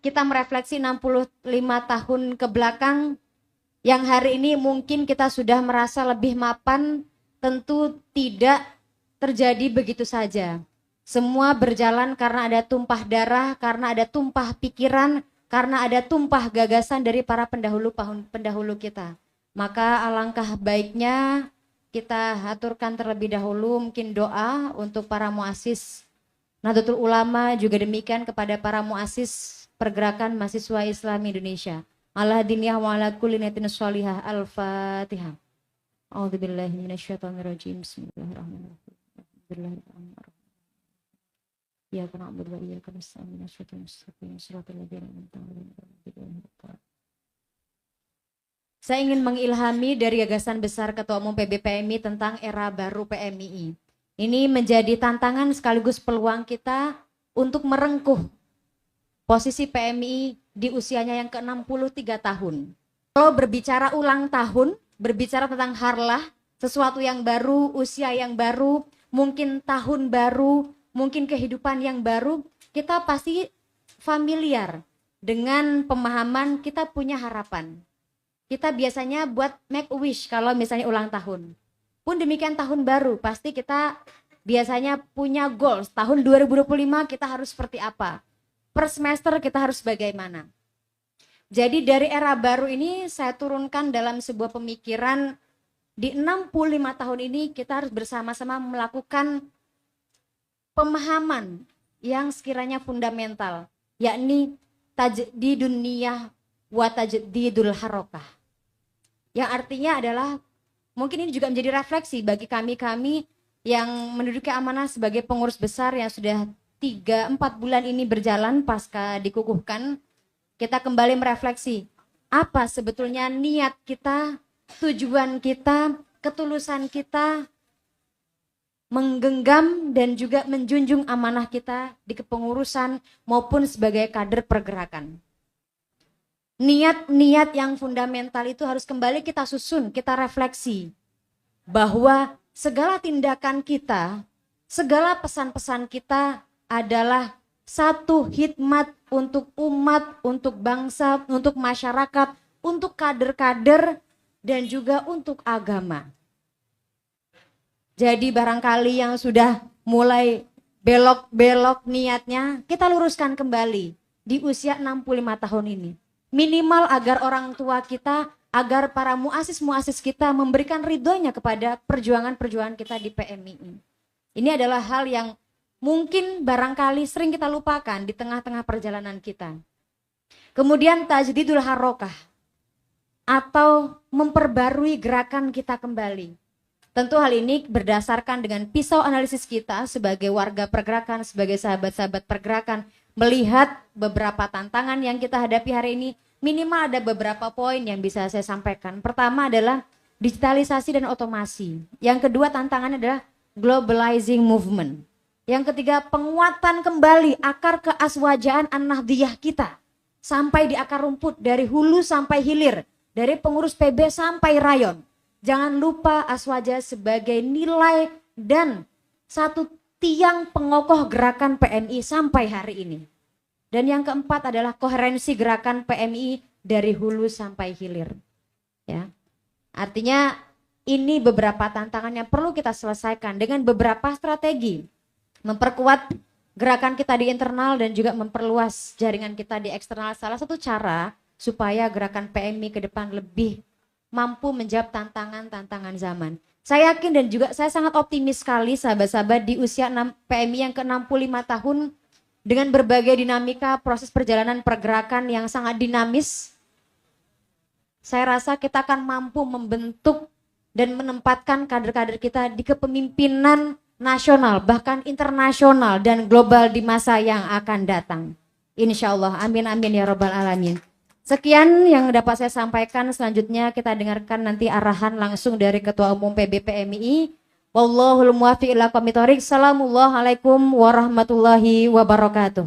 kita merefleksi 65 tahun ke belakang, yang hari ini mungkin kita sudah merasa lebih mapan, tentu tidak terjadi begitu saja. Semua berjalan karena ada tumpah darah, karena ada tumpah pikiran, karena ada tumpah gagasan dari para pendahulu kita. Maka alangkah baiknya kita aturkan terlebih dahulu mungkin doa untuk para muassis Nahdlatul Ulama, juga demikian kepada para muassis pergerakan mahasiswa Islam Indonesia. Ala diniyah wa ala kulli niyatin sholihah. Al-Fatihah. A'udzubillahi minasyaitonirrajim. Bismillahirrahmanirrahim. Bismillahirrahmanirrahim. Iyyaka na'budu wa iyyaka nasta'in. Shiratal ladzina an'amta 'alaihim. Saya ingin mengilhami dari gagasan besar Ketua Umum PBPMI tentang era baru PMII. Ini menjadi tantangan sekaligus peluang kita untuk merengkuh posisi PMI di usianya yang ke-63 tahun. Kalau berbicara ulang tahun, berbicara tentang harlah, sesuatu yang baru, usia yang baru, mungkin tahun baru, mungkin kehidupan yang baru, kita pasti familiar dengan pemahaman kita punya harapan. Kita biasanya buat make a wish kalau misalnya ulang tahun. Pun demikian tahun baru, pasti kita biasanya punya goals. Tahun 2025 kita harus seperti apa? Per semester kita harus bagaimana? Jadi dari era baru ini saya turunkan dalam sebuah pemikiran, di 65 tahun ini kita harus bersama-sama melakukan pemahaman yang sekiranya fundamental, yakni tajdidun niyah wa tajdidul harokah. Yang artinya adalah, mungkin ini juga menjadi refleksi bagi kami yang menduduki amanah sebagai pengurus besar yang sudah 3-4 bulan ini berjalan pasca dikukuhkan. Kita kembali merefleksi apa sebetulnya niat kita, tujuan kita, ketulusan kita menggenggam dan juga menjunjung amanah kita di kepengurusan maupun sebagai kader pergerakan. Niat-niat yang fundamental itu harus kembali kita susun, kita refleksi bahwa segala tindakan kita, segala pesan-pesan kita adalah satu hikmat untuk umat, untuk bangsa, untuk masyarakat, untuk kader-kader, dan juga untuk agama. Jadi barangkali yang sudah mulai belok-belok niatnya, kita luruskan kembali di usia 65 tahun ini. Minimal agar orang tua kita, agar para muassis-muassis kita memberikan ridhonya kepada perjuangan-perjuangan kita di PMII. Ini adalah hal yang mungkin barangkali sering kita lupakan di tengah-tengah perjalanan kita. Kemudian tajdidul harokah, atau memperbarui gerakan kita kembali. Tentu hal ini berdasarkan dengan pisau analisis kita sebagai warga pergerakan, sebagai sahabat-sahabat pergerakan, melihat beberapa tantangan yang kita hadapi hari ini. Minimal ada beberapa poin yang bisa saya sampaikan. Pertama adalah digitalisasi dan otomasi. Yang kedua tantangannya adalah globalizing movement. Yang ketiga penguatan kembali akar keaswajaan an-nahdiyah kita sampai di akar rumput, dari hulu sampai hilir, dari pengurus PB sampai rayon. Jangan lupa aswaja sebagai nilai dan satu tiang pengokoh gerakan PMI sampai hari ini. Dan yang keempat adalah koherensi gerakan PMI dari hulu sampai hilir. Ya. Artinya ini beberapa tantangan yang perlu kita selesaikan dengan beberapa strategi. Memperkuat gerakan kita di internal dan juga memperluas jaringan kita di eksternal. Salah satu cara supaya gerakan PMI ke depan lebih mampu menjawab tantangan-tantangan zaman. Saya yakin dan juga saya sangat optimis sekali sahabat-sahabat di usia PMI yang ke-65 tahun dengan berbagai dinamika proses perjalanan pergerakan yang sangat dinamis. Saya rasa kita akan mampu membentuk dan menempatkan kader-kader kita di kepemimpinan nasional, bahkan internasional dan global di masa yang akan datang. Insya Allah, amin amin ya robbal alamin. Sekian yang dapat saya sampaikan. Selanjutnya kita dengarkan nanti arahan langsung dari Ketua Umum PBPMI. Wallahul muwaffiq ila aqwamit thoriq. Assalamualaikum warahmatullahi wabarakatuh.